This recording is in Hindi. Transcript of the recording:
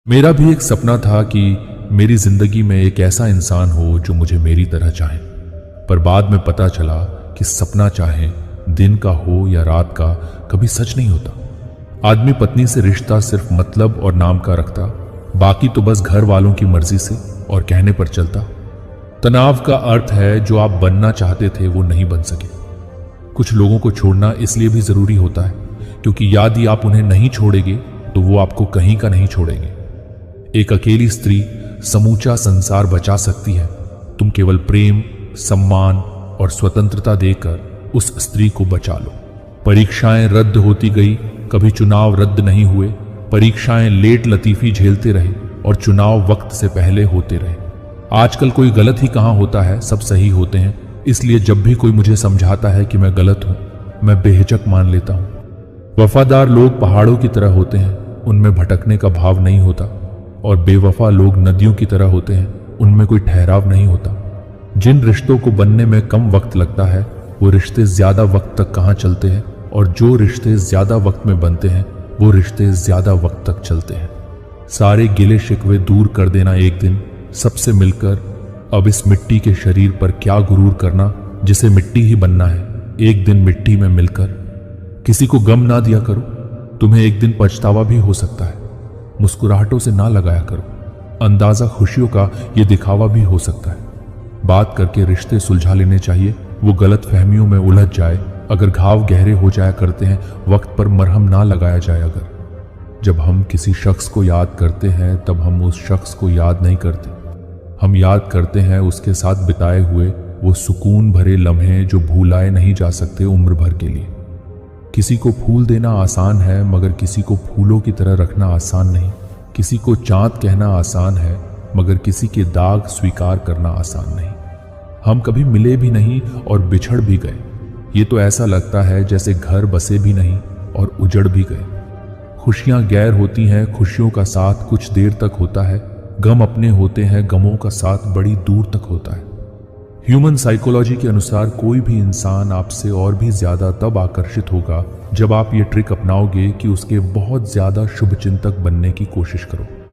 मेरा भी एक सपना था कि मेरी जिंदगी में एक ऐसा इंसान हो जो मुझे मेरी तरह चाहे, पर बाद में पता चला कि सपना चाहे दिन का हो या रात का, कभी सच नहीं होता। आदमी पत्नी से रिश्ता सिर्फ मतलब और नाम का रखता, बाकी तो बस घर वालों की मर्जी से और कहने पर चलता। तनाव का अर्थ है जो आप बनना चाहते थे वो नहीं बन सके। कुछ लोगों को छोड़ना इसलिए भी जरूरी होता है क्योंकि यदि आप उन्हें नहीं छोड़ेंगे तो वो आपको कहीं का नहीं छोड़ेंगे। एक अकेली स्त्री समूचा संसार बचा सकती है। तुम केवल प्रेम, सम्मान और स्वतंत्रता देकर उस स्त्री को बचा लो। परीक्षाएं रद्द होती गई, कभी चुनाव रद्द नहीं हुए। परीक्षाएं लेट लतीफी झेलते रहे और चुनाव वक्त से पहले होते रहे। आजकल कोई गलत ही कहां होता है, सब सही होते हैं। इसलिए जब भी कोई मुझे समझाता है कि मैं गलत हूं, मैं बेहिचक मान लेता हूं। वफादार लोग पहाड़ों की तरह होते हैं, उनमें भटकने का भाव नहीं होता, और बेवफा लोग नदियों की तरह होते हैं, उनमें कोई ठहराव नहीं होता। जिन रिश्तों को बनने में कम वक्त लगता है वो रिश्ते ज्यादा वक्त तक कहां चलते हैं, और जो रिश्ते ज्यादा वक्त में बनते हैं वो रिश्ते ज्यादा वक्त तक चलते हैं। सारे गिले शिकवे दूर कर देना एक दिन, सबसे मिलकर। अब इस मिट्टी के शरीर पर क्या गुरूर करना जिसे मिट्टी ही बनना है, एक दिन मिट्टी में मिलकर। किसी को गम ना दिया करो, तुम्हें एक दिन पछतावा भी हो सकता है। मुस्कुराहटों से ना लगाया करो, अंदाजा खुशियों का ये दिखावा भी हो सकता है। बात करके रिश्ते सुलझा लेने चाहिए, वो गलत फहमियों में उलझ जाए। अगर घाव गहरे हो जाया करते हैं, वक्त पर मरहम ना लगाया जाए। अगर जब हम किसी शख्स को याद करते हैं तब हम उस शख्स को याद नहीं करते, हम याद करते हैं उसके साथ बिताए हुए वो सुकून भरे लम्हे जो भूलाए नहीं जा सकते उम्र भर के लिए। किसी को फूल देना आसान है, मगर किसी को फूलों की तरह रखना आसान नहीं। किसी को चांद कहना आसान है, मगर किसी के दाग स्वीकार करना आसान नहीं। हम कभी मिले भी नहीं और बिछड़ भी गए। ये तो ऐसा लगता है जैसे घर बसे भी नहीं और उजड़ भी गए। खुशियां गैर होती हैं, खुशियों का साथ कुछ देर तक होता है। गम अपने होते हैं, गमों का साथ बड़ी दूर तक होता है। ह्यूमन साइकोलॉजी के अनुसार कोई भी इंसान आपसे और भी ज्यादा तब आकर्षित होगा जब आप ये ट्रिक अपनाओगे कि उसके बहुत ज्यादा शुभचिंतक बनने की कोशिश करो।